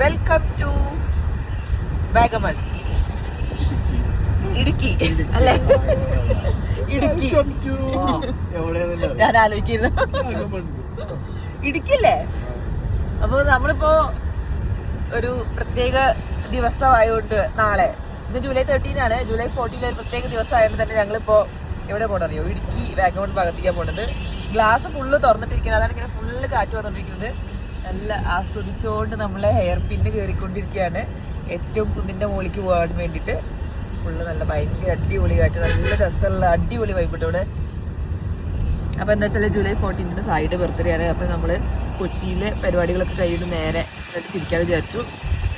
Welcome to Vagamon. Idukki അല്ലേ? ഇടുക്കി. ഞാൻ ആലോചിക്കുന്നു ഇടുക്കിയല്ലേ? അപ്പോൾ നമ്മളിപ്പോ ഒരു പ്രത്യേക ദിവസമായതുകൊണ്ട് നാളെ, ഇന്ന് ജൂലൈ 13 ആണ്, ജൂലൈ 14 ഒരു പ്രത്യേക ദിവസമായതുകൊണ്ട് തന്നെ ഞങ്ങളിപ്പോ എവിടെ പോകണറിയോ? ഇടുക്കി വാഗമൺ ഭാഗത്തേക്കാണ് പോണത്. ഗ്ലാസ് ഫുള്ള് തുറന്നിട്ടിരിക്കുന്നത്, അതാണ് ഇങ്ങനെ ഫുള്ള് കാറ്റ് വന്നുകൊണ്ടിരിക്കുന്നത്. നല്ല ആസ്വദിച്ചുകൊണ്ട് നമ്മളെ ഹെയർ പിന്ന് കയറിക്കൊണ്ടിരിക്കുകയാണ് ഏറ്റവും കുന്നിൻ്റെ മുകളിലേക്ക് പോകാൻ വേണ്ടിയിട്ട്. ഫുള്ള് നല്ല ഭയങ്കര അടിപൊളി കാറ്റ്, നല്ല രസമുള്ള അടിപൊളി വൈബിട്ട് ഇവിടെ. അപ്പോൾ എന്താ വെച്ചാൽ ജൂലൈ 14 സായിയുടെ ബർത്ത്ഡേ ആണ്. അപ്പോൾ നമ്മൾ കൊച്ചിയിലെ പരിപാടികളൊക്കെ കഴിഞ്ഞിട്ട് നേരെ തിരിക്കാതെ വിചാരിച്ചു.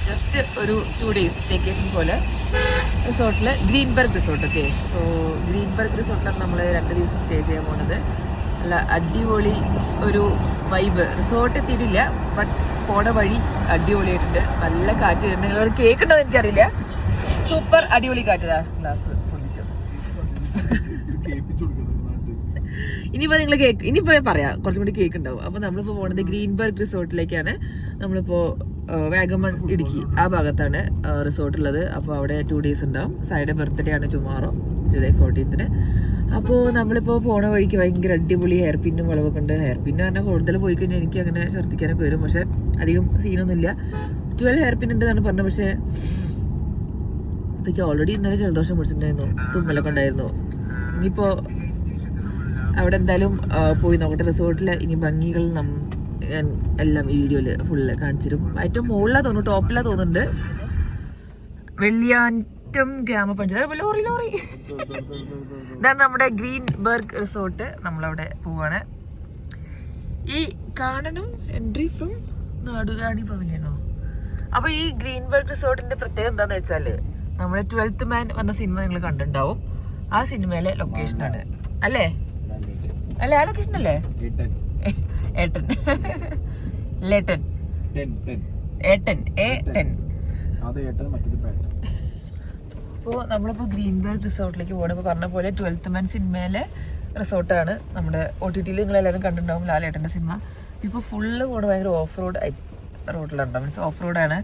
ജസ്റ്റ് ഒരു 2 days സ്റ്റേക്കേഷൻ പോലെ റിസോർട്ടിൽ, Greenberg resort. Okay, so Greenberg റിസോർട്ടിലാണ് നമ്മൾ 2 ദിവസം സ്റ്റേ ചെയ്യാൻ പോകുന്നത്. നല്ല അടിപൊളി ഒരു വൈബ്. റിസോർട്ട് എത്തിയിട്ടില്ല, ബട്ട് പോണ വഴി അടിപൊളിയായിട്ടുണ്ട്. നല്ല കാറ്റ് വരുന്നുണ്ട്. നിങ്ങളോട് കേൾക്കണ്ടോ എനിക്കറിയില്ല. സൂപ്പർ അടിപൊളി കാറ്റതാ. ഗ്ലാസ് പൊന്തിച്ചു. ഇനിയിപ്പോൾ നിങ്ങൾ കേക്ക്, ഇനിയിപ്പോൾ പറയാം, കുറച്ചും കൂടി കേക്ക് ഉണ്ടാവും. അപ്പോൾ നമ്മളിപ്പോൾ പോകുന്നത് ഗ്രീൻബർഗ് റിസോർട്ടിലേക്കാണ്. നമ്മളിപ്പോൾ വാഗമൺ ഇടുക്കി ആ ഭാഗത്താണ് റിസോർട്ടുള്ളത്. അപ്പോൾ അവിടെ 2 days ഉണ്ടാവും. സായിയുടെ ബർത്ത്ഡേ ആണ് ടുമാറോ, ജൂലൈ 14. അപ്പോൾ നമ്മളിപ്പോൾ പോണ വഴിക്ക് ഭയങ്കര അടിപൊളി ഹെയർ പിന്നും വളവൊക്കെ ഉണ്ട്. ഹെയർ പിന്ന് പറഞ്ഞാൽ കൂടുതൽ പോയി കഴിഞ്ഞാൽ എനിക്ക് അങ്ങനെ ഛർദ്ദിക്കാനൊക്കെ വരും, പക്ഷേ അധികം സീനൊന്നുമില്ല. 12 ഹെയർ പിൻ ഉണ്ടെന്നാണ് പറഞ്ഞത്. പക്ഷേ എനിക്ക് ഓൾറെഡി ഇന്നലെ ജലദോഷം പിടിച്ചിട്ടുണ്ടായിരുന്നു, തുമ്മലൊക്കെ ഉണ്ടായിരുന്നു. ഇനിയിപ്പോൾ അവിടെ എന്തായാലും പോയി നോക്കട്ടെ. റിസോർട്ടിലെ ഇനി ഭംഗികൾ ഞാൻ എല്ലാം ഈ വീഡിയോയിൽ ഫുള്ള് കാണിച്ചിരും. ഏറ്റവും മുകളിലാണ് തോന്നുന്നു, ടോപ്പിലാണ് തോന്നുന്നുണ്ട്. വെള്ളിയാറ്റം ഗ്രാമപഞ്ചായത്ത്. ലോറി ഇതാണ് നമ്മുടെ ഗ്രീൻബർഗ് റിസോർട്ട്. നമ്മളവിടെ പോവാണ്. ഈ കാണണം എൻട്രി ഫ്രം നാടുകാണി പവലിയനോ. അപ്പോൾ ഈ ഗ്രീൻബർഗ് റിസോർട്ടിന്റെ പ്രത്യേകത എന്താന്ന് വെച്ചാൽ, നമ്മുടെ 12th Man വന്ന സിനിമ നിങ്ങൾ കണ്ടിട്ടുണ്ടാവും. ആ സിനിമയിലെ ലൊക്കേഷനാണ് അല്ലേ? അല്ലേ, ആ ലൊക്കേഷൻ അല്ലേ? ഏട്ടൻ ലേട്ടൻ ഏട്ടൻ A10. അപ്പോൾ നമ്മളിപ്പോൾ ഗ്രീൻബർഗ് റിസോർട്ടിലേക്ക് പോകണം. ഇപ്പോൾ പറഞ്ഞ പോലെ 12th Man സിനിമയിലെ റിസോർട്ടാണ്. നമ്മുടെ OTT നിങ്ങളെല്ലാവരും കണ്ടിട്ടുണ്ടാവും, ലാലേട്ടൻ്റെ സിനിമ. ഇപ്പോൾ ഫുള്ള് പോകണം ഭയങ്കര ഓഫ് റോഡ് റോഡിലുണ്ടോ, മീൻസ് ഓഫ് റോഡാണ്.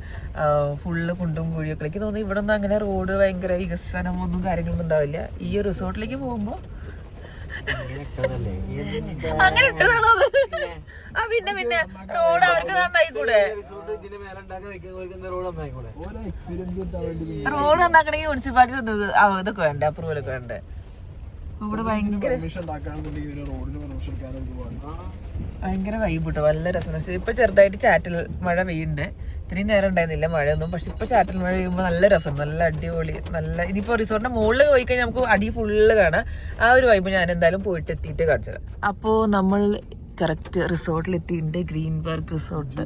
ഫുള്ള് കുണ്ടും കുഴിയൊക്കെ. എനിക്ക് തോന്നുന്നു ഇവിടെ ഒന്നും അങ്ങനെ റോഡ് ഭയങ്കര വികസനമൊന്നും കാര്യങ്ങളൊന്നും ഉണ്ടാവില്ല. ഈ റിസോർട്ടിലേക്ക് പോകുമ്പോൾ അങ്ങനെ ഇട്ടതാണോ അത്? ആ പിന്നെ റോഡ് അവർക്ക് നന്നായിക്കൂടെ? റോഡ് നന്നാക്കണമെങ്കിൽ മുനിസിപ്പാലിറ്റി ഇതൊക്കെ വേണ്ടേ, അപ്രൂവലൊക്കെ വേണ്ടേ? ഇവിടെ ഭയങ്കര വൈബ് കിട്ടും, നല്ല രസം. ഇപ്പൊ ചെറുതായിട്ട് ചാറ്റൽ മഴ പെയ്യുന്നുണ്ട്. ഇത്രയും നേരം ഉണ്ടായിരുന്നില്ല മഴയൊന്നും, പക്ഷെ ഇപ്പൊ ചാറ്റൽ മഴ പെയ്യുമ്പോൾ നല്ല രസം, നല്ല അടിപൊളി. നല്ല ഇനിയിപ്പോ റിസോർട്ടിന്റെ മുകളിൽ പോയി കഴിഞ്ഞാൽ നമുക്ക് അടി ഫുള്ള് കാണാം. ആ ഒരു വൈബ് ഞാൻ എന്തായാലും പോയിട്ട് എത്തിയിട്ട് കാണിച്ചത്. അപ്പോ നമ്മൾ കറക്റ്റ് റിസോർട്ടിൽ എത്തിയിട്ടുണ്ട്. ഗ്രീൻബർഗ് റിസോർട്ട്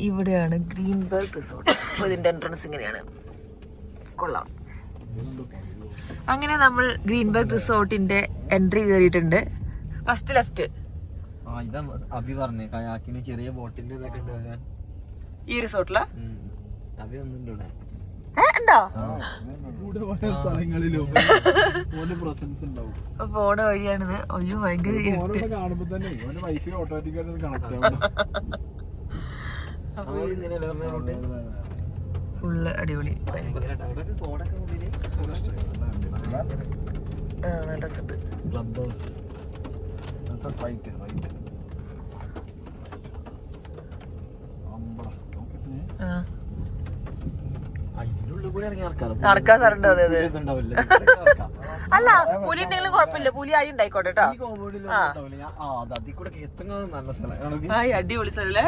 ഇവിടെയാണ്. Greenberg resort. അപ്പോൾ ഇതിന്റെ എൻട്രൻസ് ഇങ്ങനെയാണ്. കൊള്ളാം. അങ്ങനെ നമ്മൾ ഗ്രീൻബർഗ് റിസോർട്ടിന്റെ എൻട്രി കയറിയിട്ടുണ്ട്. First left. ചെറിയ ബോട്ടിന്റെ ഈ റിസോർട്ടിലാ ഉണ്ടോ? പോണ വഴിയാണിത്. അയ്യോ ഭയങ്കര ഫുള്ള് അടിപൊളി. നല്ല രസമുണ്ട്. നടക്കാൻ സാറുണ്ട്. അതെ അതെ. അല്ല, പുലി ഉണ്ടെങ്കിലും കുഴപ്പമില്ല, പുലി ആയി ഉണ്ടായിക്കോട്ടെ കേട്ടോ. അടിപൊളി സ്ഥലല്ലേ,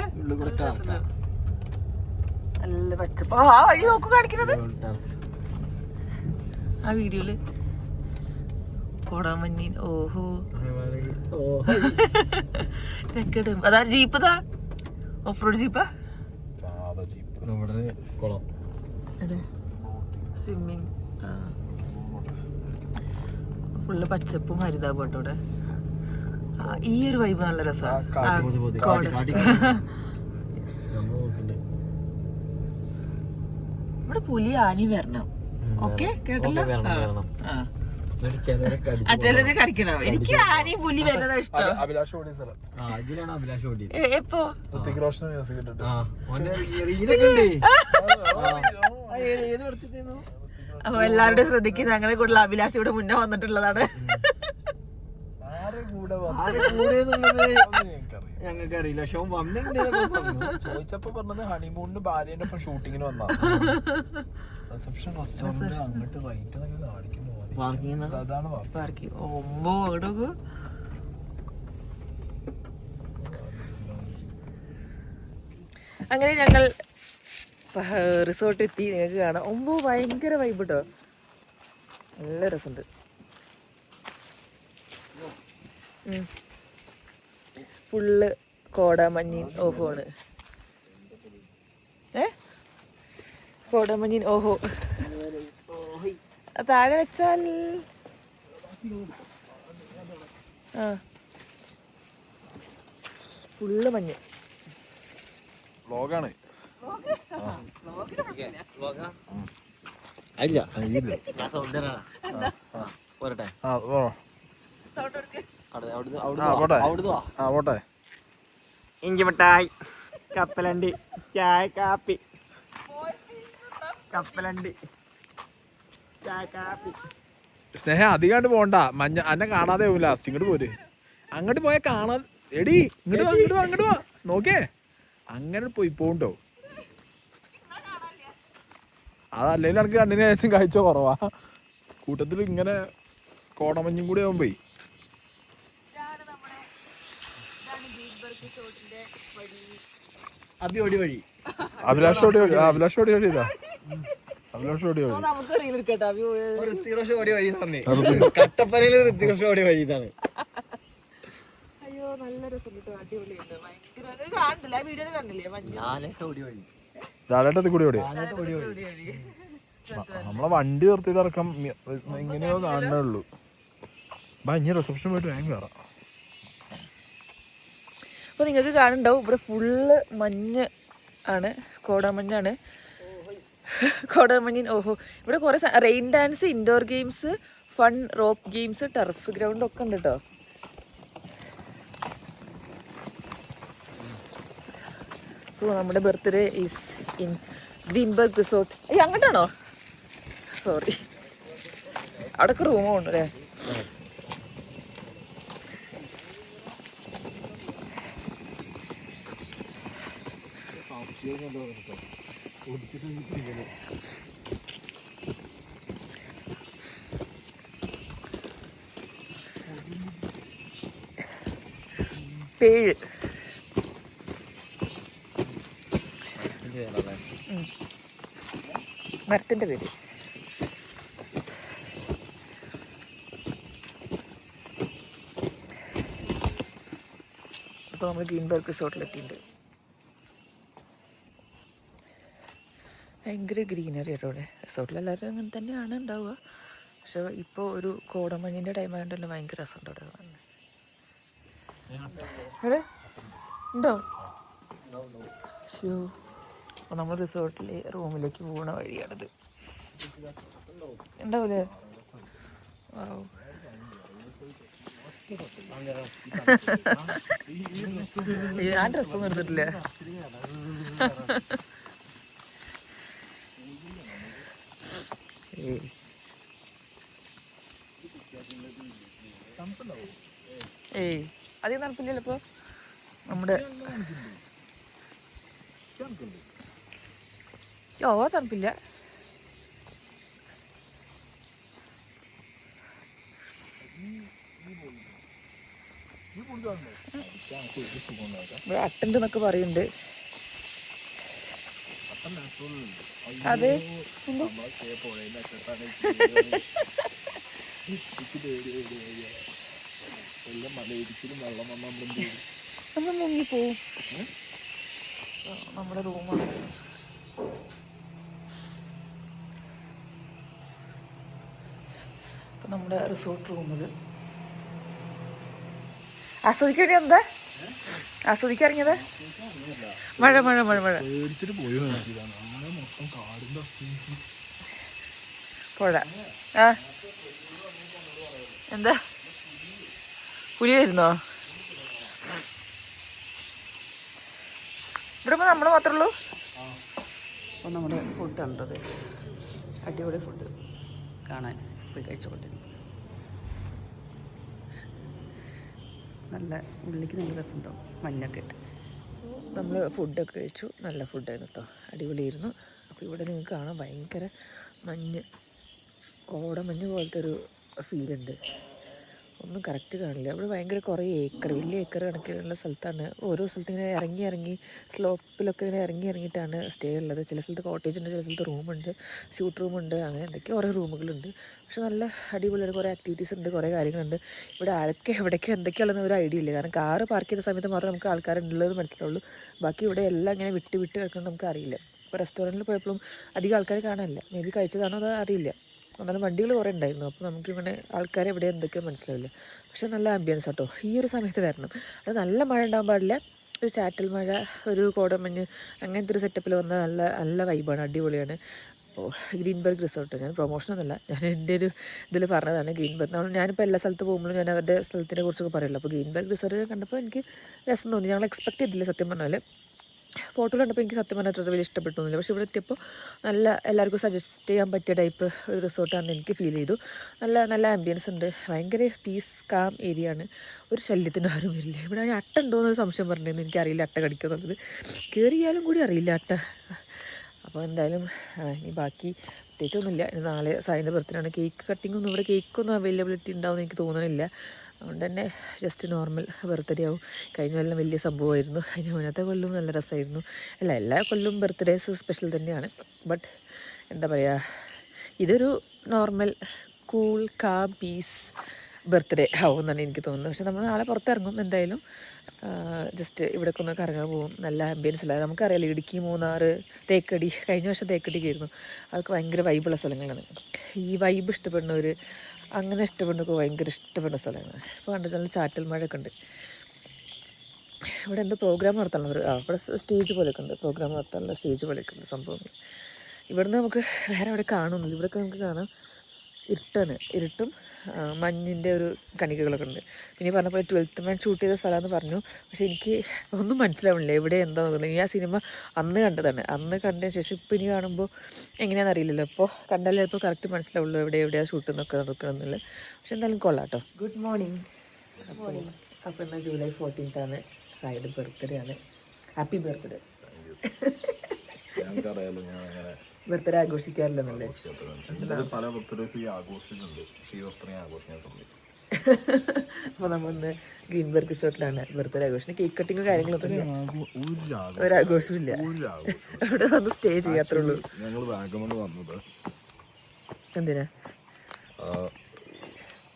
നല്ല പച്ചപ്പ്. ആ വഴി നോക്കൂ കാണിക്കുന്നത് ആ വീഡിയോയില്. കോടാമഞ്ഞീൻ. ഓഹോ, അതാ ജീപ്പ്. താ ഓഫ് റോഡ് ജീപ്പാ. അതെ, സ്വിമ്മിങ്. ഫുള്ള് പച്ചപ്പും ഹരിതാപട്ടോ ഇവിടെ. ഈ ഒരു വൈബ് നല്ല രസമാണ്. ഇവിടെ പുലി ആനി വരണം. ഓക്കെ, കേട്ടല്ലോ. ചിലരെ കടിക്കണം. എനിക്ക് ആരെയും പുലി വരുന്നതാ ഇഷ്ടം. എപ്പോ അപ്പൊ എല്ലാവരുടെയും ശ്രദ്ധിക്കും, ഞങ്ങളെ കൂടുതൽ അഭിലാഷ് ഇവിടെ മുന്നേ വന്നിട്ടുള്ളതാണ്. ഞങ്ങൾക്ക് അറിയില്ല. ഷോ ചോദിച്ചപ്പോ പറഞ്ഞത് ഹണിമൂണിന് ഭാര്യന്റെ ഒപ്പം ഷൂട്ടിങ്ങിന് വന്നാ. റിസപ്ഷൻ റെസ്റ്റോറന്റ് അങ്ങോട്ട് റൈറ്റ് എന്നൊക്കെ കാണിക്കുന്നു. അതാണ് പാർക്കിംഗ്. ഒമ്പോ അങ്ങോട്ടൊക്കെ അങ്ങനെ ഞങ്ങൾ റിസോർട്ട് എത്തി. നിങ്ങൾക്ക് കാണാം. ഒമ്പോ ഭയങ്കര വൈബ് കേട്ടോ, നല്ല രസമുണ്ട്. ഫുള്ള് കോടമഞ്ഞിൻ ഓഹോ ആണ്. കോടമഞ്ഞിൻ ഓഹോ താഴെ വെച്ചാൽ ഫുള്ള് മഞ്ഞ്. വ്ലോഗാണ്. ഇഞ്ചിമിഠായി, കപ്പലണ്ടി, ചായ, കാപ്പി. കപ്പലണ്ടി, ചായ, കാപ്പി. സ്നേഹ അധികമായിട്ട് പോണ്ട, മഞ്ഞ അന്നെ കാണാതെ പോവും. ലാസ്റ്റ് ഇങ്ങോട്ട് പോര്. അങ്ങോട്ട് പോയാൽ കാണാ. എടി ഇങ്ങോട്ട് വാ നോക്കേ. അങ്ങനെ പോണ്ടോ? അതല്ലെങ്കിൽ എനിക്ക് കണ്ണിന് ശേഷം കാഴ്ച കുറവാ. കൂട്ടത്തിൽ ഇങ്ങനെ കോടമഞ്ഞും കൂടി ആവുമ്പോ അഭിലാഷ് ഓടി വഴി ഇതാ. അഭിലാഷ് ഓടി വഴി. കട്ടപ്പനയില് ഋത്തിക് വഴി ഇതാണ്. അയ്യോ നല്ല രസം, അടിപൊളിയുണ്ട്. കൂടി ഓടി. നമ്മളെ വണ്ടി നിർത്തിയത് ഇറക്കം ഇങ്ങനെയോ കാണണേ ഉള്ളൂ. ഇനി റിസപ്ഷൻ പോയിട്ട് വേഗം കയറാം. അപ്പോൾ നിങ്ങൾക്ക് കാണുന്നുണ്ടാവും ഇവിടെ ഫുള്ള് മഞ്ഞ് ആണ്, കോടമഞ്ഞാണ്. കോടമഞ്ഞിൻ ഓഹോ. ഇവിടെ കുറേ rain dance, indoor games, fun rope games, turf ground ഒക്കെ ഉണ്ട് കേട്ടോ. സോ നമ്മുടെ birthday is in Greenberg resort. അങ്ങോട്ടാണോ? സോറി, അവിടെയൊക്കെ റൂമോ ഉണ്ട് അല്ലേ? പേഴ് മരത്തിന്റെ പേര്. അപ്പോൾ നമ്മൾ ഗ്രീൻബർഗ് റിസോർട്ടിലെത്തിയിട്ടുണ്ട്. ഭയങ്കര ഗ്രീനറി കേട്ടോ ഇവിടെ. റിസോർട്ടിൽ എല്ലാവരും അങ്ങനെ തന്നെയാണ് ഉണ്ടാവുക. പക്ഷെ ഇപ്പോൾ ഒരു കോടമഞ്ഞിൻ്റെ ടൈം ആയതുകൊണ്ടല്ലോ ഭയങ്കര രസമുണ്ട് അവിടെ കാണുന്നത്. ഇവിടെ ഉണ്ടോ? ഷോ. അപ്പോൾ നമ്മൾ റിസോർട്ടിൽ റൂമിലേക്ക് പോകുന്ന വഴിയാണിത്. ഉണ്ടാവൂലേ? ഞാൻ ഡ്രസ്സൊന്നും എടുത്തിട്ടില്ല. ഏയ് അധികം തണുപ്പില്ലല്ലോ ഇപ്പോൾ. നമ്മുടെ തണുപ്പില്ല. ഇവിടെ അട്ടണ്ട് എന്നൊക്കെ പറയുന്നുണ്ട്. അതെ, നമ്മൾ മുങ്ങിപ്പോവും. നമ്മുടെ റൂമാണ്. ഇപ്പം നമ്മുടെ റിസോർട്ട് റൂം ഇത്. ആസ്വദിക്കാൻ എന്താ ആസ്വദിക്കാറിഞ്ഞത്? മഴ മഴ മഴ മഴ പുഴ. ആ എന്താ പുലി വരുന്നോ? ഇവിടെ ഇപ്പോൾ നമ്മൾ മാത്രമേ ഉള്ളൂ. അപ്പോൾ നമ്മുടെ ഫുഡ് കണ്ടത് അടിപൊളി ഫുഡ് കാണാൻ പോയി കഴിച്ചോട്ടെ. നല്ല ഉള്ളിക്ക് നല്ല രസമുണ്ടാവും മഞ്ഞൊക്കെ ഇട്ട്. നമ്മൾ ഫുഡൊക്കെ കഴിച്ചു. നല്ല ഫുഡായിരുന്നു കേട്ടോ, അടിപൊളിയായിരുന്നു. അപ്പോൾ ഇവിടെ നിങ്ങൾക്ക് കാണാൻ ഭയങ്കര മഞ്ഞ്, കോടമഞ്ഞ് പോലത്തെ ഒരു ഫീലുണ്ട്. ഒന്നും കറക്റ്റ് കാണില്ല. അവിടെ ഭയങ്കര കുറേ ഏക്കർ, വലിയ ഏക്കർ കണക്കിനുള്ള സ്ഥലത്താണ്. ഓരോ സ്ഥലത്ത് ഇങ്ങനെ ഇറങ്ങി സ്ലോപ്പിലൊക്കെ ഇങ്ങനെ ഇറങ്ങിയിട്ടാണ് സ്റ്റേ ഉള്ളത്. ചില സ്ഥലത്ത് കോട്ടേജ് ഉണ്ട്, ചില സ്ഥലത്ത് റൂമുണ്ട്, സ്യൂട്ട് റൂമുണ്ട്, അങ്ങനെ എന്തൊക്കെയോ കുറേ റൂമുകളുണ്ട്. പക്ഷെ നല്ല അടിപൊളിയാണ്. കുറേ ആക്ടിവിറ്റീസ് ഉണ്ട്, കുറേ കാര്യങ്ങളുണ്ട്. ഇവിടെ ആരൊക്കെ എവിടേക്ക് എന്തൊക്കെയാണെന്ന് ഒരു ഐഡിയ ഇല്ല. കാരണം കാറ് പാർക്ക് ചെയ്ത സമയത്ത് മാത്രമേ നമുക്ക് ആൾക്കാരുള്ളത് മനസ്സിലാവുള്ളൂ. ബാക്കി ഇവിടെ എല്ലാം ഇങ്ങനെ വിട്ട് കിടക്കുന്നത് നമുക്ക് അറിയില്ല. ഇപ്പോൾ റെസ്റ്റോറൻറ്റിൽ പോയപ്പോഴും അധികം ആൾക്കാർ കാണാനില്ല. മേ ബി കഴിച്ചതാണോ അത് അറിയില്ല. എന്നാലും വണ്ടികൾ കുറേ ഉണ്ടായിരുന്നു. അപ്പോൾ നമുക്കിങ്ങനെ ആൾക്കാരെ എവിടെ എന്തൊക്കെയോ മനസ്സിലാവില്ല. പക്ഷെ നല്ല ആംബിയൻസ് കേട്ടോ. ഈ ഒരു സമയത്ത് വരണം. അത് നല്ല മഴ ഉണ്ടാകാൻ പാടില്ല. ഒരു ചാറ്റൽ മഴ, ഒരു കോടമഞ്ഞ്, അങ്ങനത്തെ ഒരു സെറ്റപ്പിൽ വന്നാൽ നല്ല നല്ല വൈബാണ്, അടിപൊളിയാണ്. അപ്പോൾ ഗ്രീൻബർഗ് റിസോർട്ട്, ഞാൻ പ്രൊമോഷനൊന്നുമല്ല, ഞാൻ എൻ്റെ ഒരു ഇതിൽ പറഞ്ഞതാണ്. ഗ്രീൻബർഗ് ഞാനിപ്പോൾ എല്ലാ സ്ഥലത്ത് പോകുമ്പോഴും ഞാൻ അവരുടെ സ്ഥലത്തിനെ കുറിച്ചൊക്കെ പറയുള്ളൂ. അപ്പോൾ ഗ്രീൻബർഗ് റിസോർട്ട് കണ്ടപ്പോൾ എനിക്ക് രസം തോന്നി. ഞങ്ങൾ എക്സ്പെക്ട് ചെയ്തില്ല സത്യം പറഞ്ഞാൽ. ഫോട്ടോ കണ്ടപ്പോൾ എനിക്ക് സത്യം പറഞ്ഞാൽ അത്ര വലിയ ഇഷ്ടപ്പെട്ടൊന്നുമില്ല. പക്ഷേ ഇവിടെ എത്തിയപ്പോൾ നല്ല എല്ലാവർക്കും സജസ്റ്റ് ചെയ്യാൻ പറ്റിയ ടൈപ്പ് ഒരു റിസോർട്ടാണെന്ന് എനിക്ക് ഫീൽ ചെയ്തു. നല്ല നല്ല ആംബിയൻസ് ഉണ്ട്. ഭയങ്കര പീസ് കാം ഏരിയ ആണ്. ഒരു ശല്യത്തിനും ആരും വരില്ല. ഇവിടെ അട്ട ഉണ്ടോയെന്നൊരു സംശയം പറഞ്ഞിരുന്നു. എനിക്കറിയില്ല അട്ട കടിക്കുന്നുള്ളത്. കയറിയാലും കൂടി അറിയില്ല അട്ട. അപ്പോൾ എന്തായാലും ഇനി ബാക്കി പ്രത്യേകിച്ചൊന്നുമില്ല. ഇനി നാളെ സായിൻ്റെ ബർത്ത്ഡേ. കേക്ക് കട്ടിങ്ങൊന്നും ഇവിടെ കേക്കൊന്നും അവൈലബിലിറ്റി ഉണ്ടാവുമെന്ന് എനിക്ക് തോന്നുന്നില്ല. അതുകൊണ്ട് തന്നെ ജസ്റ്റ് നോർമൽ ബർത്ത്ഡേ ആവും. കഴിഞ്ഞ കൊല്ലം വലിയ സംഭവമായിരുന്നു. അതിന് മുന്നത്തെ കൊല്ലവും നല്ല രസമായിരുന്നു. എല്ലാ കൊല്ലവും ബർത്ത്ഡേസ് സ്പെഷ്യൽ തന്നെയാണ്. ബട്ട് എന്താ പറയുക, ഇതൊരു normal cool calm peace birthday ആവും എന്നാണ് എനിക്ക് തോന്നുന്നത്. പക്ഷെ നമ്മൾ നാളെ പുറത്തിറങ്ങും എന്തായാലും. ജസ്റ്റ് ഇവിടേക്ക് ഒന്ന് കറങ്ങാൻ പോകും. നല്ല ആംബിയൻസില്ല. നമുക്കറിയാലോ ഇടുക്കി, മൂന്നാർ, തേക്കടി. കഴിഞ്ഞ വർഷം തേക്കടിക്കായിരുന്നു. അതൊക്കെ ഭയങ്കര വൈബുള്ള സ്ഥലങ്ങളാണ്. ഈ വൈബ് ഇഷ്ടപ്പെടുന്നവർ, അങ്ങനെ ഇഷ്ടപ്പെടുന്നൊക്കെ ഭയങ്കര ഇഷ്ടപ്പെടുന്ന സ്ഥലമാണ്. ഇപ്പോൾ കണ്ടിട്ട് നല്ല ചാറ്റൽ മഴയൊക്കെ ഉണ്ട്. ഇവിടെ എന്തോ പ്രോഗ്രാം നടത്താനുള്ള ഇവിടെ സ്റ്റേജ് പോലെയൊക്കെ ഉണ്ട്. പ്രോഗ്രാം നടത്താനുള്ള സ്റ്റേജ് പോലെയൊക്കെ ഉണ്ട് സംഭവങ്ങൾ. ഇവിടുന്ന് നമുക്ക് വേറെ അവിടെ കാണുന്നില്ല. ഇവിടെയൊക്കെ നമുക്ക് കാണാം ഇരുട്ടും മഞ്ഞിൻ്റെ ഒരു കണികകളൊക്കെ ഉണ്ട്. പിന്നെ പറഞ്ഞപ്പോൾ 12th Man ഷൂട്ട് ചെയ്ത സ്ഥലമെന്ന് പറഞ്ഞു. പക്ഷേ എനിക്ക് ഒന്നും മനസ്സിലാവണില്ല എവിടെ എന്താണെന്നുള്ളത്. ഈ ആ സിനിമ അന്ന് കണ്ടതാണ്. അന്ന് കണ്ടതിന് ശേഷം ഇപ്പോൾ ഇനി കാണുമ്പോൾ എങ്ങനെയാണെന്ന് അറിയില്ലല്ലോ. അപ്പോൾ കണ്ടാലേ ചിലപ്പോൾ കറക്റ്റ് മനസ്സിലാവുള്ളൂ എവിടെയാണ് ഷൂട്ട് എന്നൊക്കെ നടക്കണമെന്നുള്ളത്. പക്ഷെ എന്തായാലും കൊള്ളാം കേട്ടോ. Good morning. അപ്പോൾ എന്നാൽ July 14th ആണ്. സായിയുടെ ബർത്ത്ഡേ ആണ്. Happy birthday. ബർത്ത്ഡേ ആഘോഷിക്കാറില്ലെന്നല്ലേ? പല ബർത്ത്ഡേസ് ആഘോഷിക്കുന്നുണ്ട്. ആഘോഷിക്കാൻ ശ്രമിച്ചു. അപ്പോൾ നമ്മളിന്ന് ഗ്രീൻബർഗ് റിസോർട്ടിലാണ് ബർത്ത്ഡേ ആഘോഷം. കേക്ക് കട്ടിങ്ങും കാര്യങ്ങളൊക്കെ ഒരാഘോഷവും ഇല്ല. അവിടെ വന്ന് സ്റ്റേ ചെയ്യാത്രേ ഉള്ളൂ. ഞങ്ങൾ വാഗമണ് വന്നത് എന്തിനാ?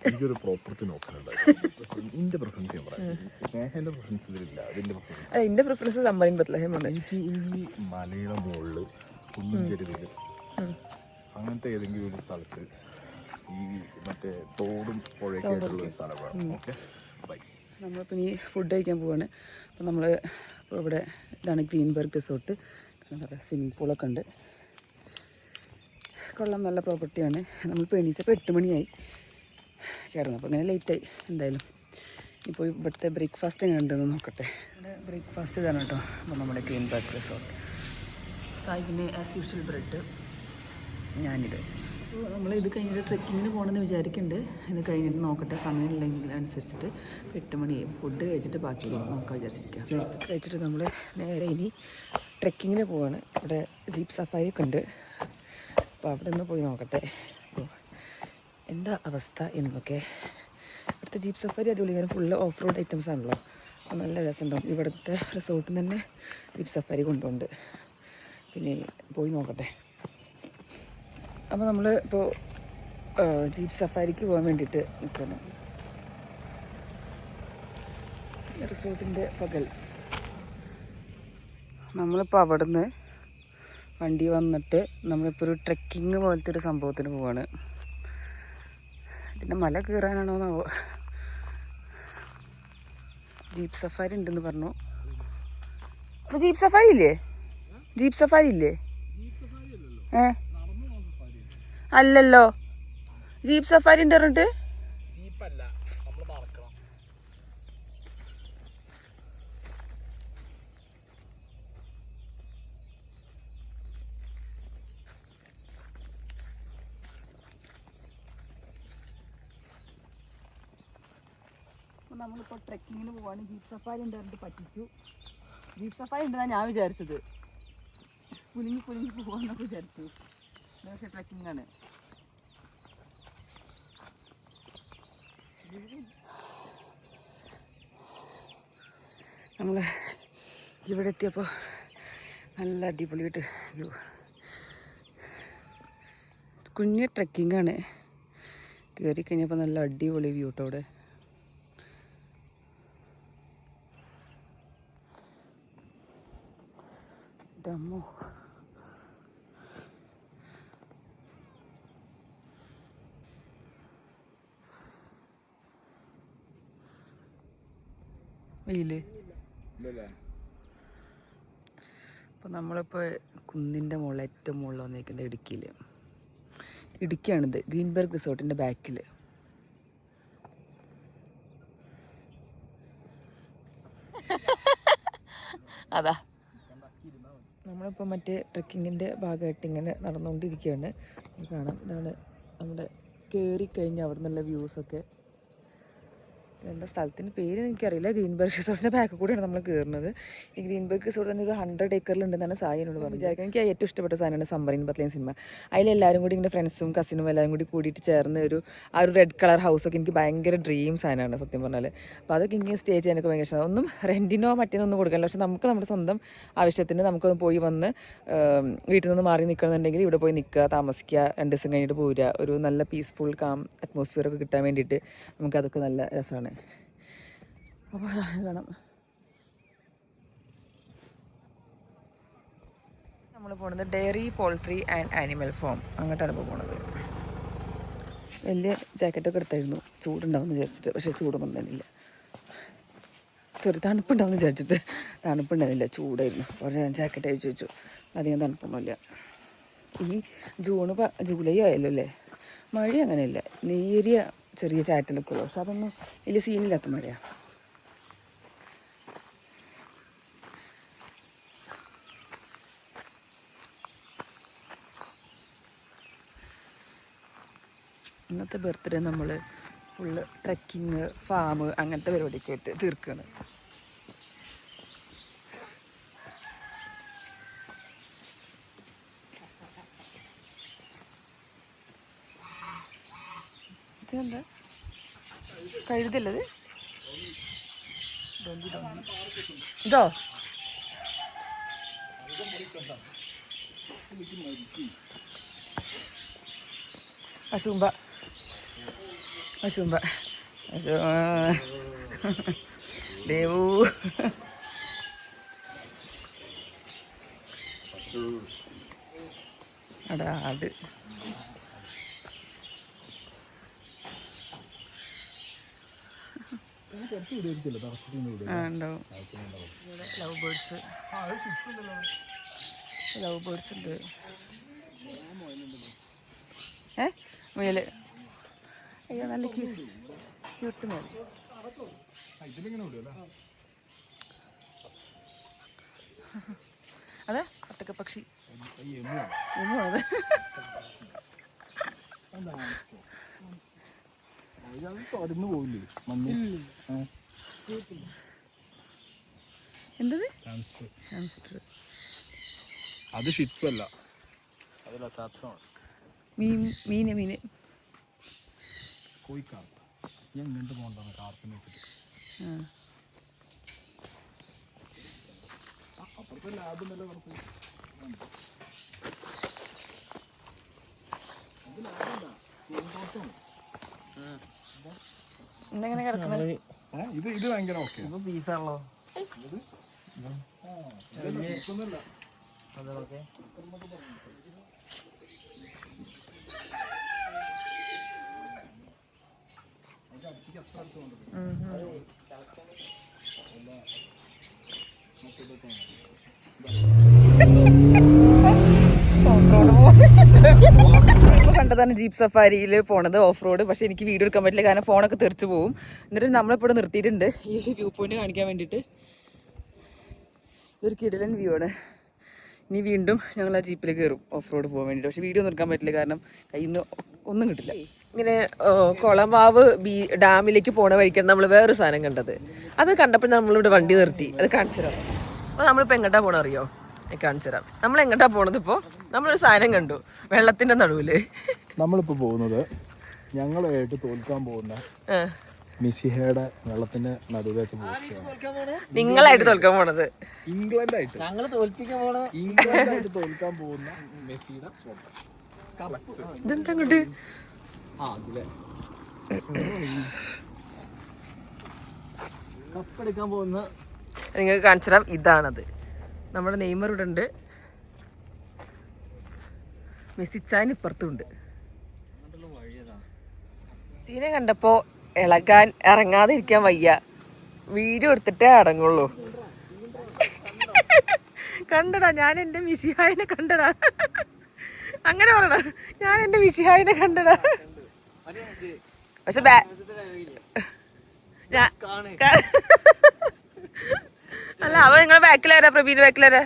എനിക്കൊരു പ്രോപ്പർട്ടി നോക്കാനുണ്ടായിരുന്നു. എൻ്റെ പ്രിഫറൻസ് ഞാൻ പറയാം. സ്നേഹൻ്റെ പ്രിഫറൻസ് ഇതിലില്ല. അതിൻ്റെ പ്രിഫറൻസ് എൻ്റെ പ്രിഫറൻസ് സമ്മാനം ബത്ലഹേമാണ്. എനിക്ക് ഈ മലയുടെ മുകളിൽ കുന്നും ചെരുവിൽ അങ്ങനത്തെ ഏതെങ്കിലും ഒരു സ്ഥലത്ത് ഈ മറ്റേ തോടും പുഴയൊക്കെ ആയിട്ടുള്ള ഒരു സ്ഥലമാണ്. Okay bye. നമ്മളിപ്പോൾ ഇനി ഫുഡ് കഴിക്കാൻ പോവാണ്. അപ്പോൾ നമ്മൾ ഇപ്പോൾ ഇവിടെ ഇതാണ് ഗ്രീൻബർഗ് റിസോർട്ട്. എന്താ പറയുക, സ്വിമ്മിംഗ് പൂളൊക്കെ ഉണ്ട്. കൊള്ളാം, നല്ല പ്രോപ്പർട്ടിയാണ്. നമ്മളിപ്പോൾ എണീച്ചപ്പോൾ 8 മണിയായി കിടന്നു. അപ്പോൾ ഇങ്ങനെ ലേറ്റായി. എന്തായാലും ഇപ്പോൾ ഇവിടുത്തെ ബ്രേക്ക്ഫാസ്റ്റ് എങ്ങനെ ഉണ്ടെന്ന് നോക്കട്ടെ. ഇവിടെ ബ്രേക്ക്ഫാസ്റ്റ് ഇതാണ് കേട്ടോ. അപ്പോൾ നമ്മുടെ ഗ്രീൻബർഗ് റിസോർട്ട്. സായിപ്പിന് ആസ് യൂഷ്വൽ ബ്രെഡ്, ഞാനിത്. അപ്പോൾ നമ്മൾ ഇത് കഴിഞ്ഞിട്ട് ട്രെക്കിങ്ങിന് പോകണമെന്ന് വിചാരിക്കുന്നുണ്ട്. ഇത് കഴിഞ്ഞിട്ട് നോക്കട്ടെ, സമയമുണ്ടെങ്കിൽ അനുസരിച്ചിട്ട്. 8 മണിയായി. ഫുഡ് കഴിച്ചിട്ട് ബാക്കി നോക്കാൻ വിചാരിച്ചിരിക്കാം. കഴിച്ചിട്ട് നമ്മൾ നേരെ ഇനി ട്രെക്കിങ്ങിന് പോവാണ്. ഇവിടെ ജീപ്പ് സഫാരി ഒക്കെ ഉണ്ട്. അപ്പോൾ അവിടെ നിന്ന് പോയി നോക്കട്ടെ അപ്പോൾ എന്താ അവസ്ഥ എന്നൊക്കെ. ഇവിടുത്തെ ജീപ്പ് സഫാരി അടിപൊളിയാണ്. ഫുള്ള് ഓഫ് റോഡ് ഐറ്റംസ് ആണല്ലോ. അപ്പോൾ നല്ല രസമുണ്ടാവും. ഇവിടുത്തെ റിസോർട്ടിൽ നിന്ന് തന്നെ ജീപ്പ് സഫാരി കൊണ്ടുണ്ട്. പിന്നെ പോയി നോക്കട്ടെ. അപ്പോൾ നമ്മൾ ഇപ്പോൾ ജീപ്പ് സഫാരിക്ക് പോകാൻ വേണ്ടിയിട്ട് നിൽക്കണം. റിസോർട്ടിൻ്റെ പകൽ നമ്മളിപ്പോൾ അവിടെ നിന്ന് വണ്ടി വന്നിട്ട് നമ്മളിപ്പോൾ ഒരു ട്രെക്കിങ് പോലത്തെ ഒരു സംഭവത്തിന് പോവാണ്. ഇതിൻ്റെ മല കയറാനാണോന്നാവോ. ജീപ്പ് സഫാരി ഉണ്ടെന്ന് പറഞ്ഞു. അപ്പോൾ ജീപ്പ് സഫാരി ഇല്ലേ? ജീപ്പ് സഫാരി ഇല്ലേ? അല്ലല്ലോ, ജീപ്പ് സഫാരി ഉണ്ട് പറഞ്ഞിട്ട്. നമ്മളിപ്പോൾ ട്രെക്കിങ്ങിന് പോവാണ്. ജീപ്പ് സഫാരി ഉണ്ടായിട്ട് പറ്റിച്ചു. ജീപ്പ് സഫാരി ഉണ്ടെന്നാണ് ഞാൻ വിചാരിച്ചത്. കുലുങ്ങി പോകാമെന്നൊക്കെ വിചാരിച്ചു. പക്ഷേ ട്രെക്കിങ്ങാണ്. നമ്മൾ ഇവിടെ എത്തിയപ്പോൾ നല്ല അടിപൊളിയായിട്ട് വ്യൂ. കുഞ്ഞ് ട്രെക്കിങ്ങാണ്. കയറി കഴിഞ്ഞപ്പോൾ നല്ല അടിപൊളി വ്യൂ കേട്ടോ അവിടെ. ഡമ്മോ വെയില്. അപ്പോൾ നമ്മളിപ്പോൾ കുന്നിൻ്റെ മുകളിൽ ഏറ്റവും മുകളിൽ വന്നിരിക്കുന്നത് ഇടുക്കിയിൽ. ഇടുക്കിയാണിത്, ഗ്രീൻബർഗ് റിസോർട്ടിൻ്റെ ബാക്കിൽ. അതാ നമ്മളിപ്പോൾ മറ്റേ ട്രെക്കിങ്ങിൻ്റെ ഭാഗമായിട്ട് ഇങ്ങനെ നടന്നുകൊണ്ടിരിക്കുകയാണ്. കാണാം, ഇതാണ് നമ്മുടെ കയറിക്കഴിഞ്ഞ് അവിടെ നിന്നുള്ള വ്യൂസൊക്കെ. എന്താ സ്ഥലത്തിൻ്റെ പേര് എനിക്കറിയില്ല. ഗ്രീൻബർഗ് റിസോർട്ടിൻ്റെ ബാക്കിൽ കൂടെയാണ് നമ്മൾ കയറുന്നത്. ഈ ഗ്രീൻബർഗ് റിസോർട്ട് തന്നെ ഒരു 100 ഏക്കറിലുണ്ടെന്നാണ് സായി എന്നോട് പറഞ്ഞു. വിചാരിക്കാൻ എനിക്ക് ഏറ്റവും ഇഷ്ടപ്പെട്ട സാധനമാണ് സമ്മറിൻ പത്ലേൻ സിനിമ. അതിലെല്ലാവരും കൂടി ഇങ്ങനെ ഫ്രണ്ട്സും കസിനും എല്ലാവരും കൂടി കൂടിയിട്ട് ചേർന്ന് ആ ഒരു റെഡ് കളർ ഹൗസൊക്കെ എനിക്ക് ഭയങ്കര ഡ്രീം സാധനമാണ് സത്യം പറഞ്ഞാൽ. അപ്പോൾ അതൊക്കെ എനിക്ക് സ്റ്റേ ചെയ്യാനൊക്കെ ഭയങ്കര ഇഷ്ടമാണ്. ഒന്നും റെൻറ്റിനോ മറ്റേനോ ഒന്നും കൊടുക്കാനില്ല. പക്ഷെ നമുക്ക് നമ്മുടെ സ്വന്തം ആവശ്യത്തിന് നമുക്കൊന്ന് പോയി വന്ന് വീട്ടിൽ നിന്ന് മാറി നിൽക്കണമെന്നുണ്ടെങ്കിൽ ഇവിടെ പോയി നിൽക്കുക, താമസിക്കുക, 2 ദിവസം കഴിഞ്ഞിട്ട് പോരുക. ഒരു നല്ല പീസ്ഫുൾ കാം അറ്റ്മോസ്ഫിയറൊക്കെ കിട്ടാൻ വേണ്ടിയിട്ട് നമുക്കതൊക്കെ നല്ല രസമാണ്. അപ്പോൾ കാണാം, നമ്മൾ പോണത് dairy poultry and animal farm. അങ്ങോട്ടാണ് ഇപ്പോൾ പോണത്. വലിയ ജാക്കറ്റൊക്കെ എടുത്തായിരുന്നു ചൂടുണ്ടാവുമെന്ന് വിചാരിച്ചിട്ട്. പക്ഷേ ചൂട് വന്നില്ല. തണുപ്പുണ്ടാവുമെന്ന് വിചാരിച്ചിട്ട് തണുപ്പുണ്ടായിരുന്നില്ല, ചൂടായിരുന്നു. അപ്പോൾ ജാക്കറ്റ് അയച്ചു വെച്ചു. അധികം തണുപ്പൊന്നുമില്ല. ഈ ജൂലൈ ആയല്ലോ അല്ലേ. മഴ അങ്ങനെയില്ല, നേരിയ ചെറിയ ചാറ്റലൊക്കെ ഉള്ളൂ. പക്ഷെ അതൊന്നും വലിയ സീനില്ലാത്ത മഴയാണ്. ഇന്നത്തെ ബർത്ത്ഡേ നമ്മൾ ഫുള്ള് ട്രെക്കിങ്, ഫാം, അങ്ങനത്തെ പരിപാടിയൊക്കെ ആയിട്ട് തീർക്കുകയാണ്. ഇതെന്താ കഴുതല്ലത്? ഇതോ അശുംബ ദേവു. അടാ അത് ഉണ്ടാവും. ലവ് ബേർഡ്സ് ഉണ്ട്. മുയല്. അയ്യോ നല്ല ക്യൂട്ട് മുയൽ. അതെ ഒട്ടക പക്ഷി. എന്തത്? അത് ഷിറ്റ്സ് അല്ല, മീന് കോഴിക്കാർപ്പ്. ഞാൻ ഇങ്ങോട്ട് പോകണ്ടാണ് കാർപ്പിനെ വെച്ചിട്ട്. അപ്പുറത്തെ ലാബ് നല്ല പുറത്ത് എന്തെങ്ങനെ കിടക്കുന്നത്? ഇത് ഭയങ്കര ഓക്കെ. ഇത് പീസാണല്ലോ. കണ്ടതാണ് ജീപ്പ് സഫാരിയിൽ പോണത് ഓഫ് റോഡ്. പക്ഷെ എനിക്ക് വീഡിയോ എടുക്കാൻ പറ്റില്ല, കാരണം ഫോണൊക്കെ തെറിച്ച് പോകും. എന്നിട്ട് നമ്മളിപ്പോൾ നിർത്തിയിട്ടുണ്ട് ഈ വ്യൂ പോയിന്റ് കാണിക്കാൻ വേണ്ടിയിട്ട്. ഇതൊരു കിടിലൻ വ്യൂ ആണ്. ഇനി വീണ്ടും ഞങ്ങൾ ആ ജീപ്പിൽ കയറും ഓഫ് റോഡ് പോകാൻ വേണ്ടിയിട്ട്. പക്ഷേ വീഡിയോ ഒന്നും എടുക്കാൻ പറ്റില്ല, കാരണം കയ്യിൽ നിന്ന് ഒന്നും കിട്ടില്ല. ഇങ്ങനെ കൊളമാവ് ഡാമിലേക്ക് പോണ വഴിക്കാണ് നമ്മൾ വേറൊരു സാധനം കണ്ടത്. അത് കണ്ടപ്പോൾ നമ്മളിവിടെ വണ്ടി നിർത്തി. അത് കാണിച്ചു തരാം. അപ്പോൾ നമ്മളിപ്പോൾ എങ്ങോട്ടാ പോകണം അറിയോ? കാണിച്ചു തരാം. നമ്മൾ എങ്ങോട്ടാ പോണത്? ഇപ്പോൾ നമ്മളൊരു സാധനം കണ്ടു വെള്ളത്തിന്റെ നടുവില്. നമ്മളിപ്പോ പോകുന്നത് ഞങ്ങളുമായിട്ട് തോൽക്കാൻ പോകുന്ന മിസിഹയുടെ വെള്ളത്തിന്റെ നടുവിൽ വെച്ച് നിങ്ങളായിട്ട് തോൽക്കാൻ പോണത് ഇംഗ്ലണ്ടായിട്ട് തോൽക്കാൻ പോകുന്ന മെസ്സിയുടെ ഇതെന്താ അങ്ങോട്ട് കപ്പെടുക്കാൻ പോകുന്ന നിങ്ങൾക്ക് കാണിച്ചു തരാം. ഇതാണത്. നമ്മുടെ നെയ്മർ ഇവിടെ ഉണ്ട്, മെസ്സിച്ചാൻ ഇപ്പുറത്തുണ്ട്. സീനെ കണ്ടപ്പോ ഇളകാൻ ഇറങ്ങാതെ ഇരിക്കാൻ വയ്യ. വീഡിയോ എടുത്തിട്ടേ അടങ്ങുള്ളൂ. കണ്ടടാ, ഞാൻ എന്റെ മിശിഹായിനെ കണ്ടടാ. അങ്ങനെ പറയണ, ഞാൻ എന്റെ മിശിഹായിനെ കണ്ടടാ. പക്ഷെ അല്ല, അവ നിങ്ങളെ ബാക്കിലാരാ? പ്രവീന്റെ ബാക്കിലാരാ?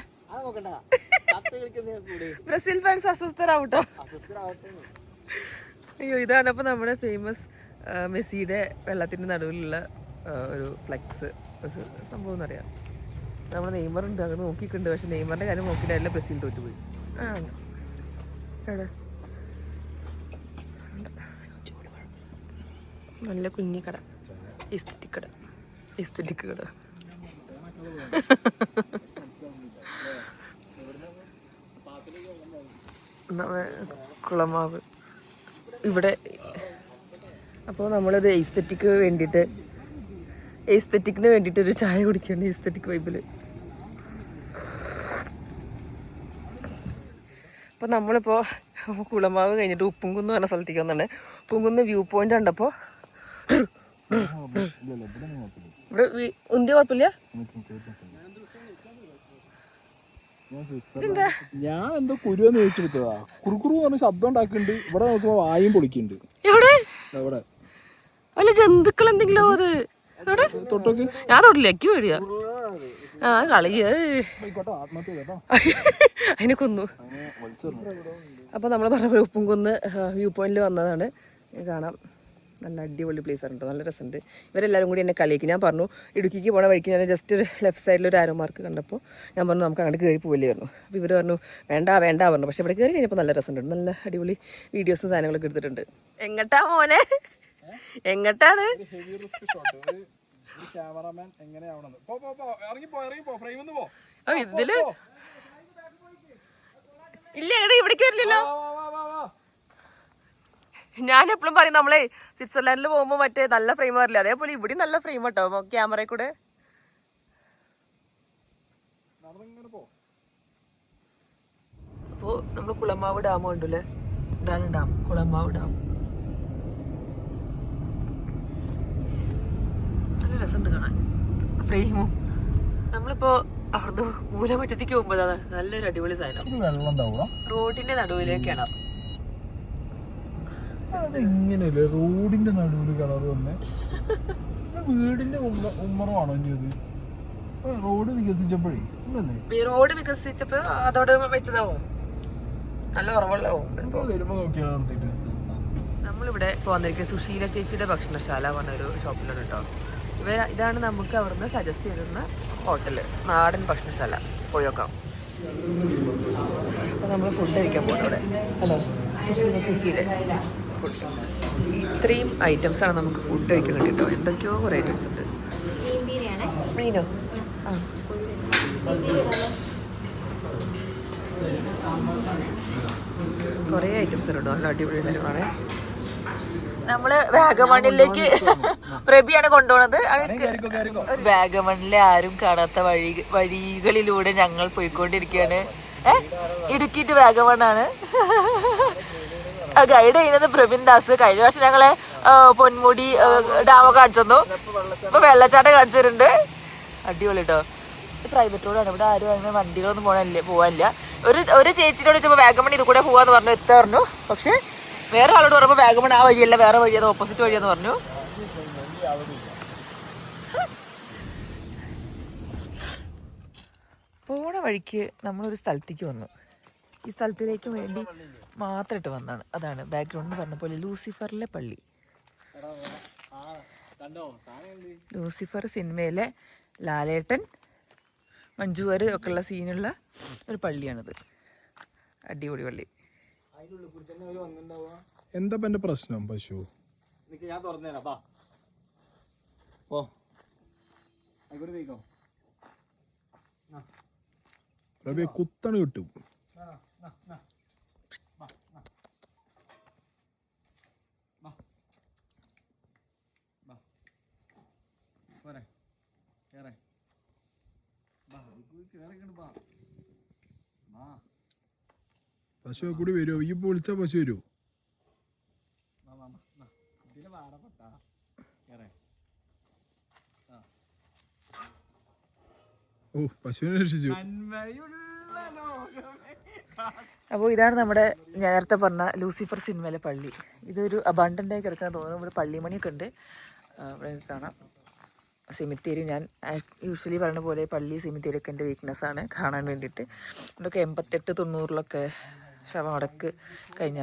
Brazil fans അസ്വസ്ഥരാവട്ടോ. അയ്യോ, ഇതാണ് അപ്പൊ നമ്മുടെ ഫേമസ് മെസ്സിയുടെ വെള്ളത്തിന്റെ നടുവിലുള്ള ഒരു ഫ്ലെക്സ്, ഒരു സംഭവം എന്നറിയാം. നമ്മുടെ നെയ്മർ ഉണ്ട്, അങ്ങനെ നോക്കിയിട്ടുണ്ട്. പക്ഷെ നെയ്മറിന്റെ കാര്യം നോക്കിയിട്ടായില്ല, ബ്രസീൽ തോറ്റുപോയി. എവിടെ നല്ല കുഞ്ഞി കട, ഇസ്തറ്റിക് കട, ഇസ്തറ്റിക് കട. കുളമാവ് ഇവിടെ. അപ്പോൾ നമ്മളത് എസ്തെറ്റിക്കിന് വേണ്ടിയിട്ട് ഒരു ചായ കുടിക്കുകയാണ് എസ്തെറ്റിക് വൈബിൽ. അപ്പോൾ നമ്മളിപ്പോൾ കുളമാവ് കഴിഞ്ഞിട്ട് ഉപ്പുംകുന്ന് പറഞ്ഞ സ്ഥലത്തേക്ക് വന്നാണ്. ഉപ്പുംകുന്ന് വ്യൂ പോയിന്റ് കണ്ടപ്പോൾ ഇവിടെ ഉന്തിയ കുഴപ്പമില്ല. ഞാൻ എന്തോ കുരുവെന്ന് ചോദിച്ചെടുത്തതാ. കുറുക്കുറു പറഞ്ഞ ശബ്ദം ഉണ്ടാക്കുന്നുണ്ട്. ഇവിടെ നോക്കുമ്പോ വായും പൊളിക്കുന്നുണ്ട്. എവിടെ വല്ല ജന്തുക്കൾ എന്തെങ്കിലും? അത് തൊട്ടോക്ക്. ഞാൻ തൊട്ടില്ല, എനിക്ക് പേടിയാ. ആ കളിയ അതിനെ കൊന്നു. അപ്പൊ നമ്മൾ പറഞ്ഞ ഉപ്പുംകുന്ന് വ്യൂ പോയിന്റിൽ വന്നതാണ്. കാണാം, നല്ല അടിപൊളി പ്ലേസ് ആണ് കേട്ടോ, നല്ല രസമുണ്ട്. ഇവരെല്ലാവരും കൂടി എന്നെ കളിയാക്കി. ഞാൻ പറഞ്ഞു ഇടുക്കിക്ക് പോണ വഴിക്ക് ഞാൻ ജസ്റ്റ് ഒരു ലെഫ്റ്റ് സൈഡിൽ ഒരു ആരോ മാർക്ക് കണ്ടപ്പോൾ ഞാൻ പറഞ്ഞു നമുക്ക് അങ്ങോട്ട് കയറി പോവില്ലേ പറഞ്ഞു. അപ്പോൾ ഇവർ പറഞ്ഞു വേണ്ട പറഞ്ഞു. പക്ഷെ ഇവിടെ കയറി കഴിഞ്ഞപ്പോൾ നല്ല രസമുണ്ട്, നല്ല അടിപൊളി വീഡിയോസും സാധനങ്ങളൊക്കെ എടുത്തിട്ടുണ്ട്. എങ്ങട്ടാ മോനെ? എങ്ങട്ടാണ്? ഇതില് ഇല്ല, ഇവിടേക്ക് വരില്ലല്ലോ. ഞാൻ എപ്പോഴും പറയും നമ്മളെ സ്വിറ്റ്സർലാൻഡിൽ പോകുമ്പോൾ മറ്റേ നല്ല ഫ്രെയിം വരില്ല, അതേപോലെ ഇവിടെ നല്ല ഫ്രെയിം കേട്ടോ ക്യാമറയിൽ കൂടെ. അപ്പോൾ നമ്മൾ കുളമാവ് ഡാം കണ്ടല്ലേ, ഇതാണ് ഡാം, കുളമാവ് ഡാം. നല്ല രസമുണ്ട് കാണാൻ ഫ്രെയിമും. നമ്മളിപ്പോ അവിടുന്ന് മൂലമറ്റത്തേക്ക് പോകുമ്പോ നല്ലൊരു അടിപൊളി സാധനം, റോഡിന്റെ നടുവിലേക്ക് കിണർ. ഇങ്ങനെയല്ലേ റോഡിന്റെ നടുവില് കിണർ വന്നേ? വീടിന്റെ ഉമ്മറമാണോ ചെയ്ത്? റോഡ് വികസിച്ചപ്പോഴേ റോഡ് വികസിച്ചപ്പോ അതോടെ വെച്ചതാവും, നല്ല ഉറവുള്ളതാവും. വരുമ്പോ നോക്കിയാൽ നമ്മളിവിടെ ഇപ്പൊ വന്നിരിക്കുന്നത് സുശീല ചേച്ചിയുടെ ഭക്ഷണശാല പറഞ്ഞ ഒരു ഷോപ്പിലാണ് കേട്ടോ. ഇതാണ് നമുക്ക് അവിടുന്ന് സജസ്റ്റ് ചെയ്തിരുന്ന ഹോട്ടല്, നാടൻ ഭക്ഷണശാല. പോയി നോക്കാം. അപ്പൊ നമ്മൾ ഫുഡ് കഴിക്കാൻ പോകുന്നത് ഇവിടെ അല്ലേ, സുശീല ചേച്ചിയുടെ ഫുഡ്. ഇത്രയും ഐറ്റംസ് ആണ് നമുക്ക് ഫുഡ് കഴിക്കാൻ കിട്ടിട്ടോ. എന്തൊക്കെയോ കുറെ ഐറ്റംസ് ഉണ്ട്. മീനോ? ആ കുറേ ഐറ്റംസ് ഉണ്ട്, നല്ല അടിപൊളി കാര്യമാണ്. നമ്മള് വാഗമണിലേക്ക് പ്രഭിയാണ് കൊണ്ടുപോകുന്നത്. വാഗമണിലെ ആരും കാണാത്ത വഴികളിലൂടെ ഞങ്ങൾ പോയിക്കൊണ്ടിരിക്കുകയാണ്. ഇടുക്കി ടു വാഗമണ്ണാണ്. ഗൈഡ് ചെയ്യുന്നത് പ്രവീൺ ദാസ്. കഴിഞ്ഞ വർഷം ഞങ്ങളെ പൊന്മുടി ഡാമൊക്കെ കാണിച്ചു തന്നു, ഇപ്പൊ വെള്ളച്ചാട്ടം കാണിച്ചു തരുന്നുണ്ട്. അടിപൊളി കേട്ടോ. പ്രൈവറ്റ് റോഡാണ്, ഇവിടെ ആരും അങ്ങനെ വണ്ടികളൊന്നും പോകാനില്ല. ഒരു ചേച്ചിനോട് ചോദിച്ചപ്പോൾ വാഗമൺ ഇത് കൂടെ പോവാന്ന് പറഞ്ഞു, എത്ത പറഞ്ഞു. പക്ഷെ വേറെ ആളോട് പറയുമ്പോൾ വാഗമൺ ആ വഴിയല്ല, വേറെ വഴിയാണ്, ഓപ്പോസിറ്റ് വഴിയാന്ന് പറഞ്ഞു. പോണ വഴിക്ക് നമ്മളൊരു സ്ഥലത്തേക്ക് വന്നു. ഈ സ്ഥലത്തിലേക്ക് വേണ്ടി മാത്രമായിട്ട് വന്നതാണ്. അതാണ് ബാക്ക്ഗ്രൗണ്ട് എന്ന് പറഞ്ഞ പോലെ ലൂസിഫറിലെ പള്ളി. ലൂസിഫർ സിനിമയിലെ ലാലേട്ടൻ മഞ്ജു വാര്യർ ഒക്കെ ഉള്ള സീനുള്ള ഒരു പള്ളിയാണിത്. അടിപൊളി പള്ളി. എന്താ എന്റെ പ്രശ്നം? പശു ഞാൻ തുറന്നേരാ. കുത്തണ് കിട്ടും. പശു കൂടി വരുമോ? ഈ പൊളിച്ച പശു വരുമോ? ഓ, പശുവിനെ രക്ഷിച്ചു. അപ്പോൾ ഇതാണ് നമ്മുടെ നേരത്തെ പറഞ്ഞ ലൂസിഫർ സിനിമയിലെ പള്ളി. ഇതൊരു അബാണ്ടൻ്റ് ആയി കിടക്കുന്ന തോന്നുന്നു. ഇവിടെ പള്ളിമണിയൊക്കെ ഉണ്ട്. ഇവിടെ കാണാം സെമിത്തേരി. ഞാൻ യൂഷ്വലി പറയുന്ന പോലെ പള്ളി സെമിത്തേരിയൊക്കെ എൻ്റെ വീക്ക്നെസ്സാണ് കാണാൻ വേണ്ടിയിട്ട്. ഇവിടെയൊക്കെ 88-90 ശവം അടക്ക് കഴിഞ്ഞ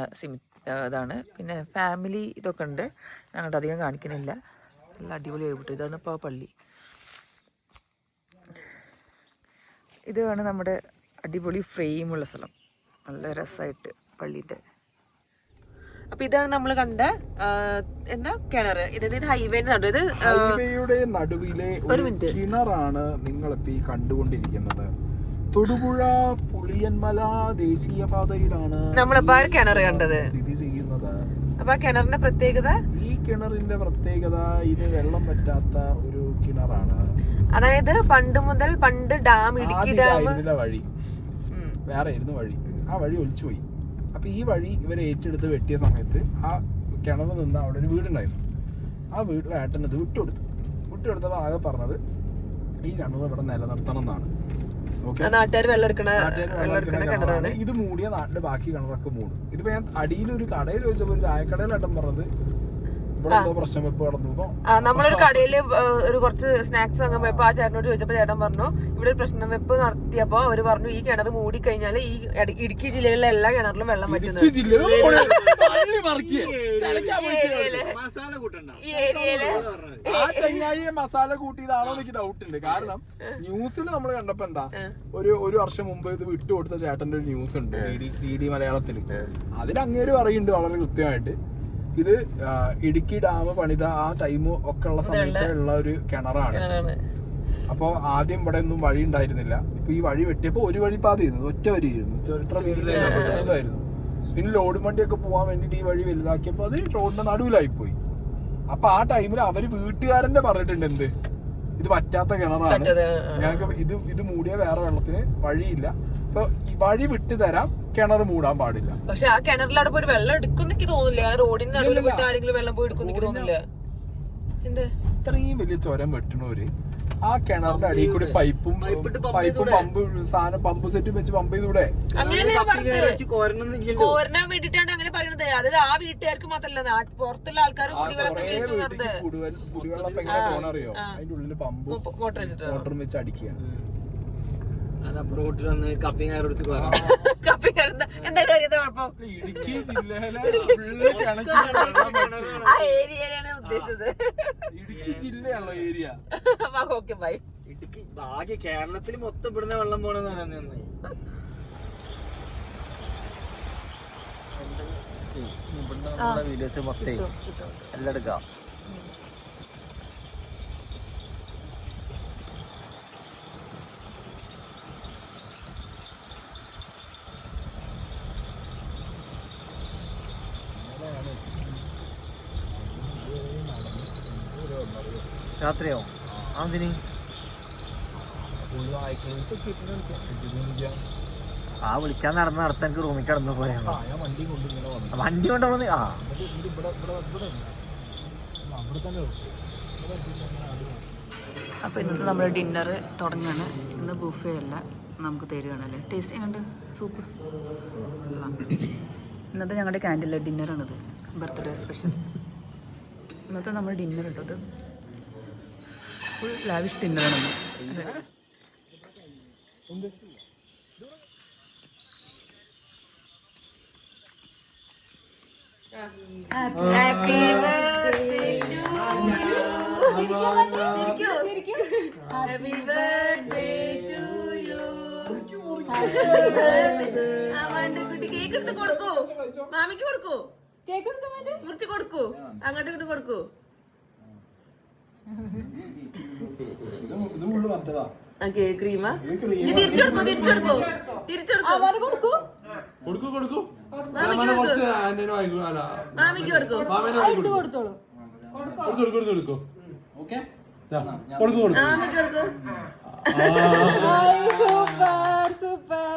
ഇതാണ്. പിന്നെ ഫാമിലി ഇതൊക്കെ ഉണ്ട്. ഞങ്ങളുടെ അധികം കാണിക്കുന്നില്ല. നല്ല അടിപൊളിയായി വിട്ടു. ഇതാണ് ഇപ്പോൾ പള്ളി. ഇതാണ് നമ്മുടെ അടിപൊളി ഫ്രെയിമുള്ള സ്ഥലം. നല്ല രസമായിട്ട് പള്ളിൻ്റെ. അപ്പൊ ഇതാണ് നമ്മൾ കണ്ട എന്താ കിണർ. ഇത് ഹൈവേയുടെ നടുവിലെ ഒരു കിണറാണ് നിങ്ങളിപ്പോ ഈ കണ്ടുകൊണ്ടിരിക്കുന്നത്. തൊടുപുഴ പുളിയൻമല ദേശീയപാതയിലാണ് നമ്മളിപ്പോ കിണർ കണ്ടത് സ്ഥിതി ചെയ്യുന്നത്. അപ്പൊ ആ കിണറിന്റെ പ്രത്യേകത, ഈ കിണറിന്റെ പ്രത്യേകത ഇത് വെള്ളം പറ്റാത്ത ഒരു കിണറാണ്. അതായത് പണ്ട് ഡാം ഇടുക്കി ഡാം വഴി വേറെ ആയിരുന്നു വഴി. ആ വഴി ഒലിച്ചുപോയി. അപ്പൊ ഈ വഴി ഇവരെ ഏറ്റെടുത്ത് വെട്ടിയ സമയത്ത് ആ കിണറിൽ നിന്ന് അവിടെ ഒരു വീടുണ്ടായിരുന്നു. ആ വീട്ടിലെ ഏട്ടൻ ഇത് വിട്ടുകൊടുത്തപ്പോൾ ആകെ പറഞ്ഞത് ഈ കിണർ ഇവിടെ നിലനിർത്തണം എന്നാണ്. നാട്ടുകാർ ഇത് മൂടിയ നാട്ടിലെ ബാക്കി കിണറൊക്കെ മൂടും. ഇതിപ്പോ ഞാൻ അടിയിലൊരു കടയിൽ ചോദിച്ചപ്പോൾ ഒരു ചായക്കടയിൽ ഏട്ടൻ പറഞ്ഞത് ഇവിടെ എന്തോ പ്രശ്നം വെപ്പ് കടന്നു. നമ്മളൊരു കടയില് ഒരു കുറച്ച് സ്നാക്സ് വാങ്ങാൻ പോയപ്പോ ആ ചേട്ടനോട് ചോദിച്ചപ്പോ ചേട്ടൻ പറഞ്ഞു ഇവിടെ ഒരു പ്രശ്നം വെപ്പ് നടത്തിയപ്പോ അവര് പറഞ്ഞു ഈ കിണർ മൂടി കഴിഞ്ഞാല് ഈ ഇടുക്കി ജില്ലയിലെ എല്ലാ കിണറിലും വെള്ളം പറ്റുന്നത്. ഈ ഏരിയയില് ആ ചങ്ങായിയെ മസാല കൂട്ടിയതാണോ എനിക്ക് ഡൗട്ട് ഉണ്ട്. കാരണം ന്യൂസിൽ നമ്മൾ കണ്ടപ്പോ എന്താ ഒരു വർഷം മുമ്പ് ഇത് വിട്ടുകൊടുത്ത ചേട്ടന്റെ ഒരു ന്യൂസ് ഉണ്ട് DD മലയാളത്തിൽ. അതിൽ അങ്ങേര് പറയുന്നുണ്ട് വളരെ കൃത്യമായിട്ട് ഇത് ഇടുക്കി ഡാം പണിത ആ ടൈമും ഒക്കെ ഉള്ള സമയത്തുള്ള ഒരു കിണറാണ്. അപ്പൊ ആദ്യം ഇവിടെ ഒന്നും വഴി ഉണ്ടായിരുന്നില്ല. ഇപ്പൊ ഈ വഴി വെട്ടിയപ്പോ ഒരു വഴി പാതയായിരുന്നു, ഒറ്റ വരിയായിരുന്നു, ചെറുതായിരുന്നു. പിന്നെ ലോഡ് വണ്ടിയൊക്കെ പോകാൻ വേണ്ടിട്ട് ഈ വഴി വലുതാക്കിയപ്പോ അത് റോഡിന്റെ നടുവിലായി പോയി. അപ്പൊ ആ ടൈമിൽ അവര് വീട്ടുകാരന്റെ പറഞ്ഞിട്ടുണ്ട് എന്ത് ഇത് പറ്റാത്ത കിണറാണ്, ഞങ്ങൾക്ക് ഇത് മൂടിയ വേറെ വെള്ളത്തിന് വഴിയില്ല, അപ്പൊ ഈ വഴി വിട്ടു തരാം, കിണർ മൂടാൻ പാടില്ല. പക്ഷെ ആ കിണറിലവിടെ പോയി വെള്ളം എടുക്കുന്ന എനിക്ക് തോന്നില്ല. റോഡിന് നടുവിൽ വിട്ട് ആരെങ്കിലും വെള്ളം പോയി എടുക്കുന്ന എനിക്ക് തോന്നില്ല. ഇത്രയും വലിയ ചുരം വെട്ടണവര് ആ കിണറിന്റെ അടിയിൽ കൂടി പൈപ്പും പമ്പ് സെറ്റും വെച്ച് പമ്പ് ചെയ്തൂടെ? കോരനാൻ വേണ്ടിട്ടാണ് അങ്ങനെ പറയുന്നത്. അതായത് ആ വീട്ടുകാർക്ക് മാത്രല്ല പുറത്തുള്ള ആൾക്കാർ കുടിവെള്ളം എങ്ങനെ പോണറിയോ? അതിന്റെ ഉള്ളില് പമ്പ് മോട്ടർ വെച്ച് അടിക്കുകയാണ്. ഇടുക്കി ജില്ലയിലെ ഇടുക്കി ജില്ലയാണല്ലോ ഏരിയ. ഇടുക്കി ഭാഗ്യ കേരളത്തിൽ മൊത്തം ഇവിടുന്ന് വെള്ളം പോണെന്ന് പറയുന്നത്. വീഡിയോസ് മൊത്തം എല്ലാം എടുക്കാം. രാത്രിയോ? ആ വിളിക്കാൻ നടത്താൻ എനിക്ക് റൂമിൽ കിടന്നു പോയാ വണ്ടി കൊണ്ടുപോകുന്ന. അപ്പോൾ ഇന്നത്തെ നമ്മുടെ ഡിന്നർ തുടങ്ങുകയാണ്. ഇന്ന് ബുഫേ അല്ല, നമുക്ക് തരികയാണല്ലേ. ടേസ്റ്റ് ചെയ്യാണ്ട് സൂപ്പർ. ഇന്നത്തെ ഞങ്ങളുടെ ക്യാൻറ്റീനിലെ ഡിന്നറാണിത്, ബർത്ത്ഡേ സ്പെഷ്യൽ. ഇന്നത്തെ നമ്മുടെ ഡിന്നർ ഇട്ടത് ഫുൾ ലാവിഷ് ഡിന്നറാണ്. Happy birthday to happy birthday to you. കുട്ടി കേക്ക് എടുത്ത് കൊടുക്കൂ, മാമിക്ക് കൊടുക്കൂ, മുറിച്ച് കൊടുക്കൂ, അങ്ങോട്ട് ഇങ്ങോട്ട് കൊടുക്കൂ. ഇത് മുള്ളു വന്നതാ. ക്രീമാ തിരിച്ചു കൊടുക്കൂ, തിരിച്ചു കൊടുക്കൂ, തിരിച്ചു കൊടുക്കൂ. മാമിക്ക് കൊടുക്കൂ, മാമിക്ക് കൊടുക്കൂ. ഓക്കെ മാമിക്ക് കൊടുക്കൂ. Super super.